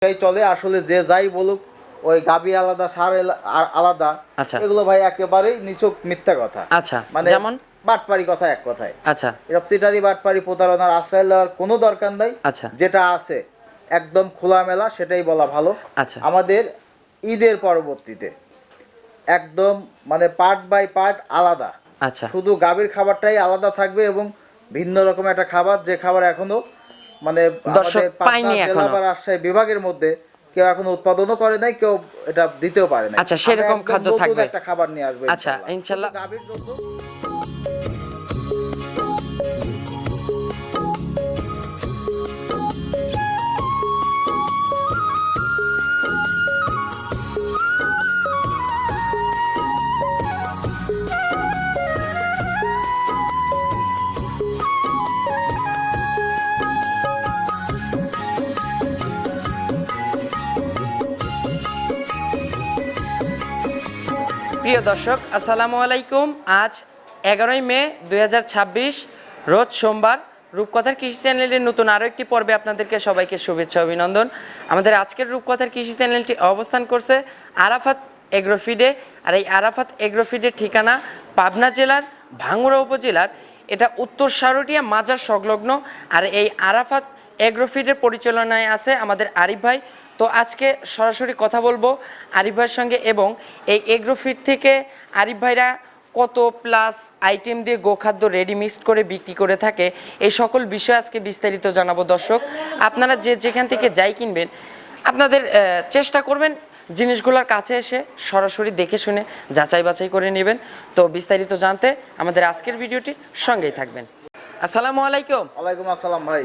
চলে আসলে যে যাই বলুক ওই গাবি আলাদা সার আলাদা। আচ্ছা এগুলো ভাই একেবারেই নিছক মিথ্যা কথা। আচ্ছা মানে যেমন বাটপারি কথা এক কথায়। আচ্ছা এসব সিটারি বাটপারি প্রতারণার আশ্রয় নেওয়ার কোনো দরকার নাই। আচ্ছা যেটা আছে একদম খোলামেলা সেটাই বলা ভালো। আচ্ছা আমাদের ঈদের পরবর্তীতে একদম মানে পার্ট বাই পার্ট আলাদা। আচ্ছা শুধু গাভীর খাবারটাই আলাদা থাকবে এবং ভিন্ন রকম একটা খাবার যে খাবার এখনো মানে দর্শক আমাদের পাইনি পাবনা জেলা এখনো। বা রাজশাহী বিভাগের মধ্যে কেউ এখনো উৎপাদনও করে নাই, কেউ এটা দিতেও পারে না। আচ্ছা সেরকম খাদ্য থাকবে, একটা খাবার নিয়ে আসবে আচ্ছা ইনশাআল্লাহ। গাভীর জন্য প্রিয় দর্শক আসসালামু আলাইকুম। আজ 11ই মে 2026 রোজ সোমবার। রূপকথার কৃষি চ্যানেলের নতুন আরও একটি পর্বে আপনাদেরকে সবাইকে শুভেচ্ছা অভিনন্দন। আমাদের আজকের রূপকথার কৃষি চ্যানেলটি অবস্থান করছে আরাফাত এগ্রোফিডে। আর এই আরাফাত এগ্রোফিডের ঠিকানা পাবনা জেলার ভাঙ্গুড়া উপজেলার, এটা উত্তর সারটিয়া মাজার সংলগ্ন। আর এই আরাফাত এগ্রোফিডের পরিচালনায় আছে আমাদের আরিফ ভাই। তো আজকে সরাসরি কথা বলবো আরিফ ভাইয়ের সঙ্গে, এবং এই এগ্রোফিড থেকে আরিফ ভাইরা কত প্লাস আইটেম দিয়ে গোখাদ্য রেডি মিক্সড করে বিক্রি করে থাকে, এই সকল বিষয় আজকে বিস্তারিত জানাবো। দর্শক আপনারা যে যেখান থেকে যাই কিনবেন, আপনাদের চেষ্টা করবেন জিনিসগুলোর কাছে এসে সরাসরি দেখে শুনে যাচাই বাছাই করে নেবেন। তো বিস্তারিত জানতে আমাদের আজকের ভিডিওটির সঙ্গেই থাকবেন। আসসালামু আলাইকুম। ওয়ালাইকুম আসসালাম ভাই।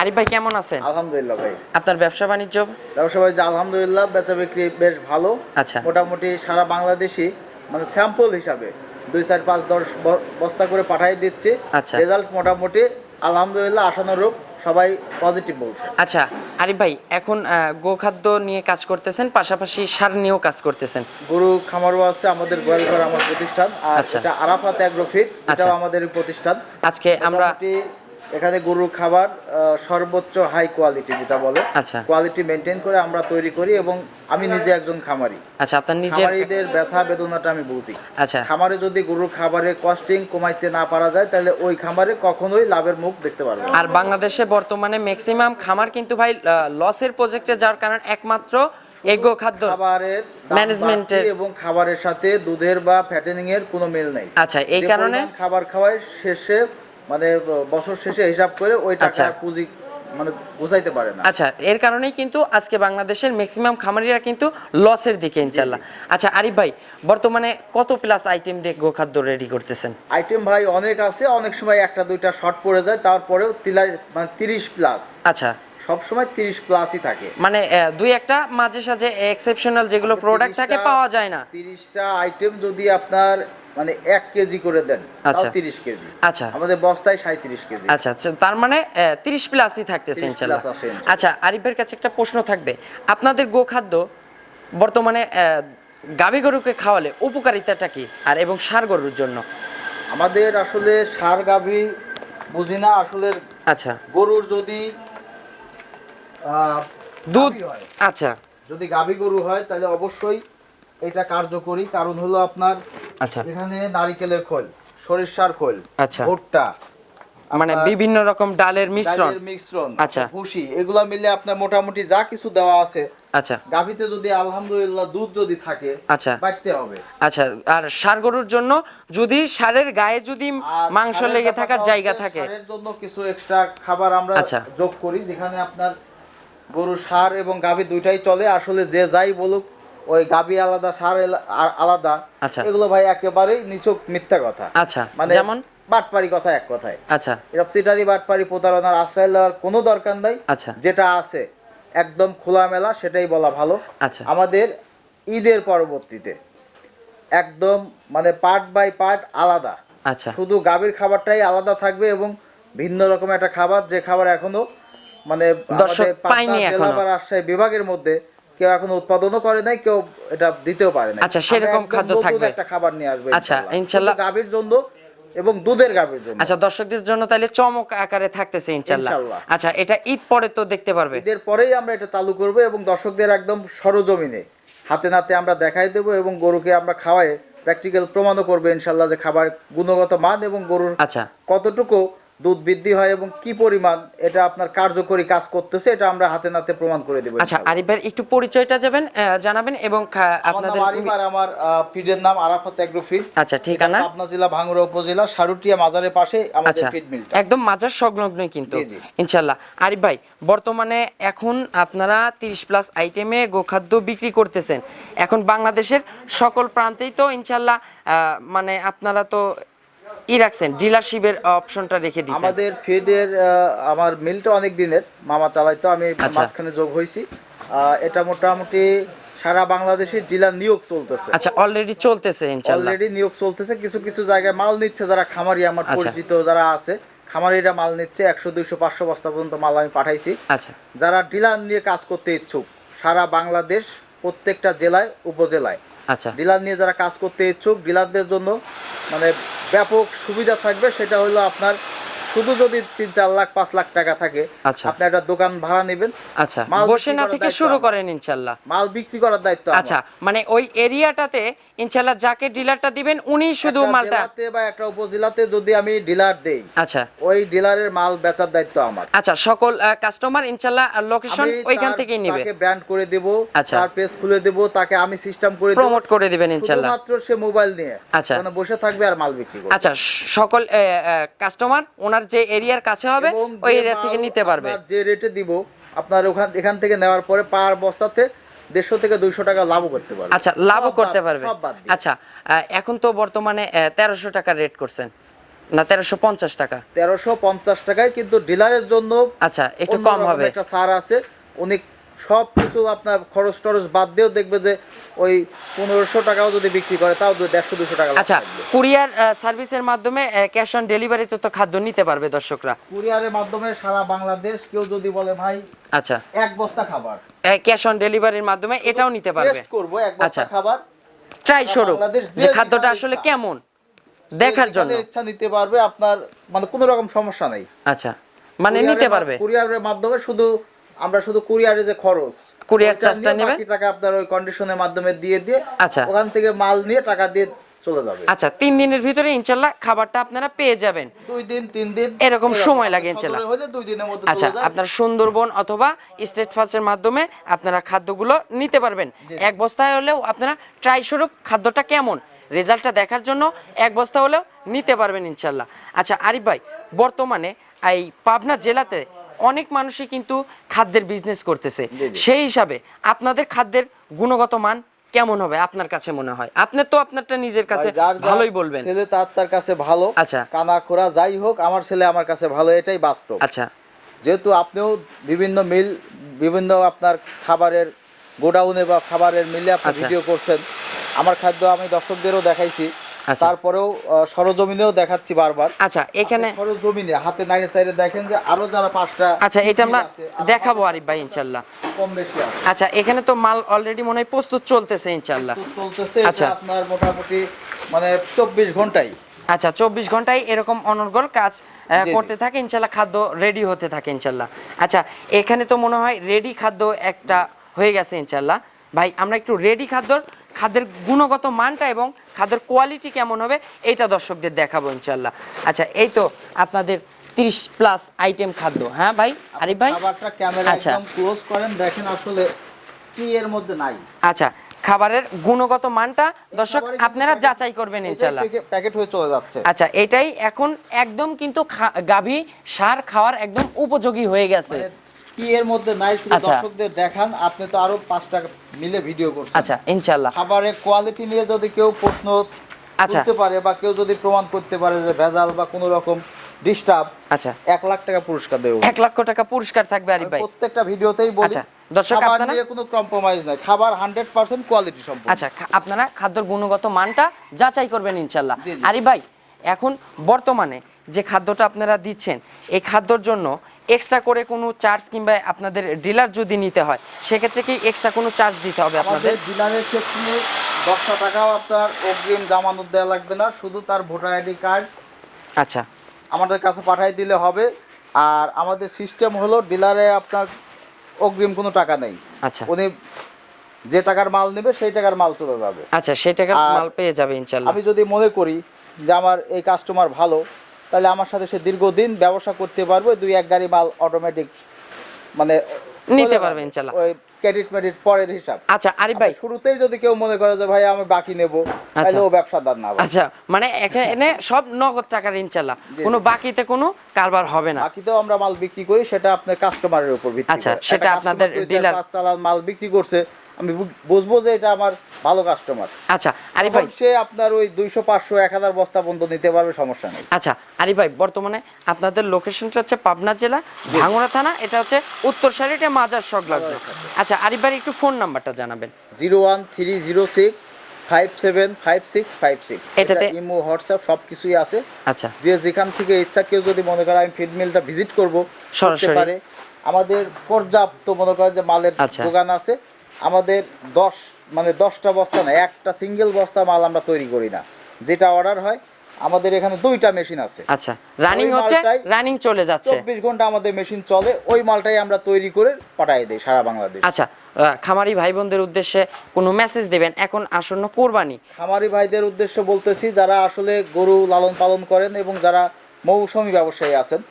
আরিফ ভাই কেমন আছেন? আলহামদুলিল্লাহ ভাই। আপনার ব্যবসা বাণিজ্য? ব্যবসা বাণিজ্য আলহামদুলিল্লাহ, বেচা বিক্রি বেশ ভালো। আচ্ছা মোটামুটি সারা বাংলাদেশি মানে স্যাম্পল হিসাবে 2, 4, 5, 10 বস্তা করে পাঠিয়ে দিচ্ছে। আচ্ছা রেজাল্ট মোটামুটি আলহামদুলিল্লাহ আশানুরূপ, সবাই পজিটিভ বলছে। আচ্ছা আরিফ ভাই, এখন গোখাদ্য নিয়ে কাজ করতেছেন, পাশাপাশি সার নিয়েও কাজ করতেছেন। গরু খামারও আছে আমাদের, গোয়ালঘর আমার প্রতিষ্ঠান। আর আচ্ছা। এটা আরাফাত এগ্রোফিড, আচ্ছা। এটাও আমাদের প্রতিষ্ঠান। আজকে আমরা মোটামুটি এখানে গরুর খাবার সর্বোচ্চ হাই কোয়ালিটি যেটা বলে, আচ্ছা কোয়ালিটি মেনটেন করে আমরা তৈরি করি। এবং আমি নিজে একজন খামারি। আচ্ছা আপনার নিজের খামারিদের ব্যথা বেদনাটা আমি বুঝি। আচ্ছা খামারে যদি গরুর খাবারের কস্টিং কমাইতে না পারা যায়, তাহলে ওই খামারে কখনোই লাভের মুখ দেখতে পারবে না। আর বাংলাদেশে বর্তমানে ম্যাক্সিমাম খামার কিন্তু ভাই লসের প্রজেক্টে যাওয়ার কারণ একমাত্র এগো খাদ্য খাবারের ম্যানেজমেন্টের এবং খাবারের সাথে দুধের বা ফ্যাটেনিং এর কোনো মিল নাই। আচ্ছা এই কারণে খাবার খাওয়ায় শেষে মানে বছর শেষে হিসাব করে ওই টাকা পুঁজি মানে বোঝাইতে পারে না। আচ্ছা এর কারণেই কিন্তু আজকে বাংলাদেশের ম্যাক্সিমাম খামারিরা কিন্তু লসের দিকে ইনশাআল্লাহ। আচ্ছা আরিফ ভাই, বর্তমানে কত প্লাস আইটেম দিয়ে গোখাদ্য রেডি করতেছেন? আইটেম ভাই অনেক আছে, অনেক সময় একটা দুইটা শর্ট পড়ে যায়, তারপরেও 30 প্লাস। আচ্ছা সব সময় 30 প্লাসই থাকে, মানে দুই একটা মাঝে সাঝে এক্সেপশনাল যেগুলো প্রোডাক্ট থাকে পাওয়া যায় না। 30টা আইটেম যদি আপনার মানে 1 কেজি করে দেন, তাও 30 কেজি। আচ্ছা আমাদের বস্তায় 37 কেজি। আচ্ছা আচ্ছা তার মানে 30 প্লাসই থাকতেছে ইনশাআল্লাহ। আচ্ছা আরিফের কাছে একটা প্রশ্ন থাকবে, আপনাদের গোখাদ্য বর্তমানে গাভী গরুকে খাওয়ালে উপকারিতাটা কি, আর এবং ষাঁড় গরুর জন্য? আমাদের আসলে ষাঁড় গাভী বুঝি না আসলে। আচ্ছা গরুর যদি দুধ, আচ্ছা যদি গাভী গরু হয় তাহলে অবশ্যই এটা কার্যকরী। কারণ হলো আপনার আচ্ছা এখানে নারকেলের খোল, সরিষার খোল, আচ্ছা ভুট্টা, মানে বিভিন্ন রকম ডালের মিশ্রণ, আচ্ছা ভুসি, এগুলা মিলে আপনার মোটামুটি যা কিছু দেওয়া আছে। আচ্ছা গাভীতে যদি আলহামদুলিল্লাহ দুধ যদি থাকে, আচ্ছা বাড়তে হবে। আচ্ছা আর ষাঁড় গরুর জন্য যদি ষাঁড়ের গায়ে যদি মাংস লেগে থাকার জায়গা থাকে, ষাঁড়ের জন্য কিছু এক্সট্রা খাবার আমরা যোগ করি, যেখানে আপনার গরু ষাঁড় এবং গাভী দুইটাই চলে। আসলে যে যাই বলুক ওই গাভী আলাদা ষাঁড় আলাদা। আচ্ছা এগুলো ভাই একেবারেই নিছক মিথ্যা কথা। আচ্ছা মানে যেমন বাটপারি কথা এক কথায়। আচ্ছা এসব সিটারি বাটপারি প্রতারণার আশ্রয় নেওয়ার কোনো দরকার নাই। আচ্ছা যেটা আছে একদম খোলামেলা সেটাই বলা ভালো। আচ্ছা আমাদের ঈদের পরবর্তীতে একদম মানে পার্ট বাই পার্ট আলাদা। আচ্ছা শুধু গাভীর খাবারটাই আলাদা থাকবে এবং ভিন্ন রকম একটা খাবার যে খাবার এখনো মানে দর্শক পাইনি এখনো, জেলা বা রাজশাহী বিভাগের মধ্যে কেউ এখনো উৎপাদনও করে নাই, কেউ এটা দিতেও পারে না। আচ্ছা সেরকম খাদ্য থাকবে, একটা খাবার নিয়ে আসবে আচ্ছা ইনশাআল্লাহ। গাভীর জন্য এবং দুধের গাভীর জন্য। আচ্ছা, দর্শকদের জন্য তাহলে চমক আকারে থাকতেছে ইনশাআল্লাহ। আচ্ছা, এটা ঈদ পরে তো দেখতে পারবে? ঈদের পরেই আমরা এটা চালু করব এবং দর্শকদের একদম সরজমিনে হাতে নাতে আমরা দেখাই দেব এবং গরুকে আমরা খাওয়াই প্র্যাকটিক্যাল প্রমাণও করবে ইনশাআল্লাহ যে খাবার গুণগত মান এবং গরুর আচ্ছা কতটুকু দুধ বৃদ্ধি হয় এবং কি পরিমাণ এটা আপনার কার্যকরী কাজ করতেছে এটা আমরা হাতে নাতে প্রমাণ করে দেব। আচ্ছা, আরিফ ভাই একটু পরিচয়টা জানাবেন এবং আপনাদের আমার ফিডের নাম আরাফাত এগ্রো ফিড। আচ্ছা, ঠিকানা পাবনা জেলা ভাঙ্গুড়া উপজেলা সারুটিয়া মাজারের পাশে আমাদের ফিড মিলটা, একদম মাজার সংলগ্নই কিন্তু ইনশাআল্লাহ। আরিফ ভাই, বর্তমানে এখন আপনারা 30 প্লাস আইটেমে গোখাদ্য বিক্রি করতেছেন, এখন বাংলাদেশের সকল প্রান্তেই তো ইনশাআল্লাহ মানে আপনারা তো রাখছেন, ডিলারশিপের অপশনটা রেখে দিয়েছেন। আমাদের ফিডের আমার মিলটা অনেক দিনের, মামা চালাইতো, আমি মাঝখানে যোগ হইছি। এটা মোটামুটি সারা বাংলাদেশে ডিলার নিয়োগ চলতেছে। আচ্ছা, অলরেডি চলতেছে ইনশাআল্লাহ, অলরেডি নিয়োগ চলতেছে। কিছু কিছু জায়গায় মাল নিচ্ছে যারা খামারি আমার পরিচিত যারা আছে, খামারিরা মাল নিচ্ছে 100 200 500 বস্তা পর্যন্ত মাল আমি পাঠাইছি। আচ্ছা, যারা ডিলার নিয়ে কাজ করতে ইচ্ছুক সারা বাংলাদেশ প্রত্যেকটা জেলায় উপজেলায়, আচ্ছা, ডিলার নিয়ে যারা কাজ করতে ইচ্ছুক ডিলারদের জন্য মানে ব্যাপক সুবিধা থাকবে। সেটা হলো আপনার শুধু যদি 3-4 লাখ 5 লাখ টাকা থাকে, আপনি একটা দোকান ভাড়া নেবেন, আচ্ছা, বসে না থেকে শুরু করেন ইনশাআল্লাহ, মাল বিক্রি করার দায়িত্ব আমার। আচ্ছা, মানে ওই এরিয়াটাতে ইনশাআল্লাহ যাকে ডিলারটা দিবেন উনি শুধু মালটা, জেলাতে বা একটা উপজেলাতে যদি আমি ডিলার দেই, আচ্ছা, ওই ডিলারের মাল বেচার দায়িত্ব আমার। আচ্ছা, সকল কাস্টমার ইনশাআল্লাহ লোকেশন ওইখান থেকেই নেবে, তাকে ব্র্যান্ড করে দেব, তার পেজ খুলে দেব, তাকে আমি সিস্টেম করে দেব, প্রমোট করে দিবেন ইনশাআল্লাহ, মাত্র সে মোবাইল নিয়ে আচ্ছা ওখানে বসে থাকবে আর মাল বিক্রি করবে। আচ্ছা, সকল কাস্টমার ওনার যে এরিয়ার কাছে হবে ওই এরিয়া থেকে নিতে পারবে। যে রেটে দিব আপনার এখান থেকে নেওয়ার পরে পার বস্তাতে 150 থেকে 200 টাকা লাভও করতে পারবে। আচ্ছা, লাভও করতে পারবে। আচ্ছা, এখন তো বর্তমানে 1300 টাকা রেট করছেন না, 1350 টাকা? 1350 টাকায়, কিন্তু ডিলারের জন্য আচ্ছা একটু কম হবে, একটা ছাড় আছে। উনি সব কিছু আপনার খরচ টরচ বাদ দিয়েও দেখবে যে ওই 1500 টাকাও যদি বিক্রি করে তাও 150 200 টাকা। আচ্ছা, কুরিয়ার সার্ভিসের মাধ্যমে ক্যাশ অন ডেলিভারিতে তো খাদ্য নিতে পারবে দর্শকরা? কুরিয়ারের মাধ্যমে সারা বাংলাদেশ কেউ যদি বলে ভাই আচ্ছা এক বস্তা খাবার, ক্যাশ অন ডেলিভারির মাধ্যমে এটাও নিতে পারবে। টেস্ট করব এক বস্তা খাবার, ট্রাই স্বরূপ যে খাদ্যটা আসলে কেমন দেখার জন্য ইচ্ছা নিতে পারবে, আপনার মানে কোনো রকম সমস্যা নাই। আচ্ছা, মানে নিতে পারবে কুরিয়ারের মাধ্যমে। আমরা শুধু কুরিয়ারে যে খরচ, কুরিয়ার চার্জটা নেবে, বাকি টাকা আপনার ওই কন্ডিশনের মাধ্যমে দিয়ে আচ্ছা ওখান থেকে মাল নিয়ে টাকা দিয়ে চলে যাবে। আচ্ছা, 3 দিনের ভিতরে ইনশাআল্লাহ খাবারটা আপনারা পেয়ে যাবেন। 2 দিন 3 দিন এরকম সময় লাগে ইনশাআল্লাহ, হলে 2 দিনের মধ্যে আচ্ছা, আপনার সুন্দরবন অথবা স্টেট ফাস্টের মাধ্যমে আপনারা খাদ্যগুলো নিতে পারবেন। এক বস্তায় হলেও আপনারা ট্রাই স্বরূপ খাদ্যটা কেমন রেজাল্টটা দেখার জন্য এক বস্তা হলেও নিতে পারবেন ইনশাআল্লাহ। আচ্ছা আরিফ ভাই, বর্তমানে এই পাবনা জেলাতে অনেক মানুষই কিন্তু খাদ্যের বিজনেস করতেছে, সেই হিসাবে আপনাদের খাদ্যের গুণগত মান কেমন হবে আপনার কাছে মনে হয়? আপনি তো আপনারটা নিজের কাছে ভালোই বলবেন, ছেলে তার কাছে ভালো, আচ্ছা, কানা খোরা যাই হোক আমার ছেলে আমার কাছে ভালো, এটাই বাস্তব। আচ্ছা, যেহেতু আপনিও বিভিন্ন মিল বিভিন্ন আপনার খাবারের গোডাউনে বা খাবারের মিলে আপনি ভিডিও করছেন, আমার খাদ্য আমি দর্শকদেরও দেখাইছি, তারপরেও সরজমিনেও দেখাচ্ছি বারবার। আচ্ছা, এখানে সরজমিনে হাতে নাইরে চাইরে দেখেন যে আরো যারা 5টা, আচ্ছা এটা আমরা দেখাবো আরিফ ভাই ইনশাআল্লাহ, কম বেশি আছে। আচ্ছা, এখানে তো মাল অলরেডি মনে হয় প্রস্তুত চলতেছে ইনশাআল্লাহ, চলতেছে। আচ্ছা, আপনার মোটামুটি মানে 24 ঘন্টায়, আচ্ছা 24 ঘন্টায় এরকম অনর্গল কাজ করতে থাকে ইনশাআল্লাহ, খাদ্য রেডি হতে থাকে ইনশাআল্লাহ। আচ্ছা, এখানে তো মনে হয় রেডি খাদ্য একটা হয়ে গেছে ইনশাআল্লাহ। ভাই আমরা একটু রেডি খাদ্যের গুণগত মানটা এবং খাদ্যের কোয়ালিটি কেমন হবে এইটা দর্শকদের দেখাবো ইনশাআল্লাহ। আচ্ছা, এই তো আপনাদের 30 প্লাস আইটেম খাদ্য। হ্যাঁ ভাই আরিফ ভাই, খাবারটা ক্যামেরা একদম ক্লোজ করেন, দেখেন আসলে কি এর মধ্যে নাই। আচ্ছা, খাবারের গুণগত মানটা দর্শক আপনারা যাচাই করবেন ইনশাআল্লাহ, প্যাকেট হয়ে চলে যাচ্ছে। আচ্ছা, এটাই এখন একদম কিন্তু গাভী সার খাওয়ার একদম উপযোগী হয়ে গেছে। কি এর মধ্যে নাই শুধু দর্শকদের দেখান, আপনি তো আরো 5টা মিলে ভিডিও করছেন। আচ্ছা ইনশাআল্লাহ, খাবারের কোয়ালিটি নিয়ে যদি কেউ প্রশ্ন করতে পারে বা কেউ যদি প্রমাণ করতে পারে যে ভেজাল বা কোনো রকম ডিস্টার্ব, আচ্ছা 1 লাখ টাকা পুরস্কার দেব। 1 লক্ষ টাকা পুরস্কার থাকবে আরিফ ভাই প্রত্যেকটা ভিডিওতেই বলি। আচ্ছা দর্শক, আপনারা নিয়ে কোনো কম্প্রোমাইজ নাই, খাবার 100% কোয়ালিটি সম্পূর্ণ। আচ্ছা, আপনারা খাদ্যের গুণগত মানটা যাচাই করবেন ইনশাআল্লাহ। আরিফ ভাই, এখন বর্তমানে যে খাদ্যটা আপনারা দিচ্ছেন এই খাদ্যর জন্য এক্সট্রা করে কোনো চার্জ কিংবা আপনাদের ডিলার যদি নিতে হয় সেক্ষেত্রে কি এক্সট্রা কোনো চার্জ দিতে হবে আপনাদের? ডিলারের ক্ষেত্রে 10 টাকাও আপনার অগ্রিম জামানত দেওয়া লাগবে না, শুধু তার ভোটার আইডি কার্ড আচ্ছা, আমাদের কাছে পাঠিয়ে দিলে হবে। আর আমাদের সিস্টেম হলো ডিলারে আপনার অগ্রিম কোনো টাকা নেই। আচ্ছা, উনি যে টাকার মাল নেবে সেই টাকার মাল চলে যাবে। আচ্ছা, সেই টাকার আর মাল পেয়ে যাবে ইনশাল্লাহ। আমি যদি মনে করি যে আমার এই কাস্টমার ভালো, তাহলে আমার সাথে সে দীর্ঘদিন ব্যবসা করতে পারবে, 2-1 গাড়ি মাল অটোমেটিক মানে নিতে পারবে ইনশাল্লাহ। ওই ক্রেডিট মেডিট পরের হিসাব। আচ্ছা আরিফ ভাই, শুরুতেই যদি কেউ মনে করে যে ভাই আমি বাকি নেব, তাহলে ও ব্যবসাদার না। আচ্ছা, মানে এখানে সব নগদ টাকার ইনশাল্লাহ, কোনো বাকিতে কোনো কারবার হবে না। বাকিতেও আমরা মাল বিক্রি করি, সেটা আপনার কাস্টমারের উপর ভিত্তি করে। আচ্ছা, সেটা আপনাদের ডিলার 5 চালান মাল বিক্রি করছে, আমি বুঝবো যে এটা আমার ভালো কাস্টমার। আচ্ছা আরিফ ভাই, সে আপনার ওই 200, 500, 1000 বস্তা পর্যন্ত নিতে পারবে, সমস্যা নেই। আচ্ছা আরিফ ভাই, বর্তমানে আপনাদের লোকেশনটা হচ্ছে পাবনা জেলা ভাঙ্গুড়া থানা, এটা হচ্ছে উত্তরসারি, এটা মাজার সংলগ্ন। আচ্ছা আরিফ ভাই, একটু ফোন নাম্বারটা জানাবেন। 01306575656। এটাতে ইমো, হোয়াটসঅ্যাপ সবকিছুই আছে। আচ্ছা, যে যেখান থেকে ইচ্ছা, কেউ যদি মনে করে আমি ফিড মিলটা ভিজিট করব, সরাসরি পারে। আমাদের পর্যাপ্ত মনে করেন যে মালের দোকান আছে। আমাদের 10টা বস্তা না, একটা সিঙ্গেল বস্তা মাল আমরা তৈরি করি না। যেটা অর্ডার হয়, আমাদের এখানে 2টা মেশিন আছে। আচ্ছা, রানিং হচ্ছে, রানিং চলে যাচ্ছে, 24 ঘন্টা আমাদের মেশিন চলে। ওই মালটাই আমরা তৈরি করে পাঠিয়ে দেই সারা বাংলাদেশ। আচ্ছা, খামারি ভাই বোনদের উদ্দেশ্যে কোনো মেসেজ দেবেন এখন আসন্ন কোরবানি? খামারি ভাইদের উদ্দেশ্যে বলতেছি, যারা আসলে গরু লালন পালন করেন এবং যারা মৌসুমী ব্যবসায়ী আছেন,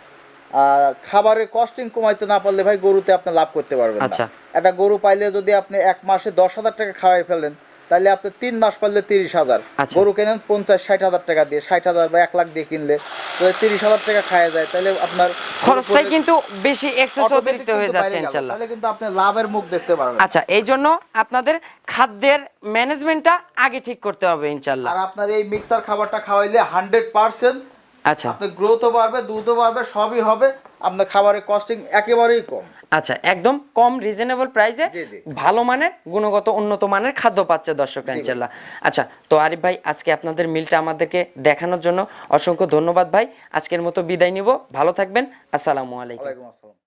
খাবারের কস্টিং কমাইতে না পারলে ভাই গরুতে আপনি লাভ করতে পারবেন না। আচ্ছা, একটা গরু পাইলে যদি আপনি 1 মাসে 10,000 টাকা খাওয়াই ফেলেন, তাহলে আপনি 3 মাস পারলে 30,000। গরু কেনেন 50-60 টাকা দিয়ে, 60,000 বা 1 লাখ দিয়ে কিনলে 30,000 টাকা খাওয়া যায়, তাহলে আপনার খরচটাই কিন্তু বেশি এক্সেস অতিরিক্ত হয়ে যাচ্ছে ইনশাআল্লাহ। তাহলে কিন্তু আপনি লাভের মুখ দেখতে পারবেন। আচ্ছা, এই জন্য আপনাদের খাদ্যের ম্যানেজমেন্টটা আগে ঠিক করতে হবে ইনশাআল্লাহ। আর আপনার এই মিক্সার খাবারটা খাওয়াইলে 100% আচ্ছা, আপনার গ্রোথও বাড়বে, দুধও বাড়বে, সবই হবে। আপনার খাবারের কস্টিং একেবারেই কম। আচ্ছা, একদম কম রিজনেবল প্রাইসে ভালো মানের গুণগত উন্নত মানের খাদ্য পাচ্ছে দর্শকরা ইনশাআল্লাহ। আচ্ছা, তো আরিফ ভাই, আজকে আপনাদের মিলটা আমাদেরকে দেখানোর জন্য অসংখ্য ধন্যবাদ ভাই। আজকের মতো বিদায় নিব, ভালো থাকবেন, আসসালামু আলাইকুম। ওয়ালাইকুম আসসালাম।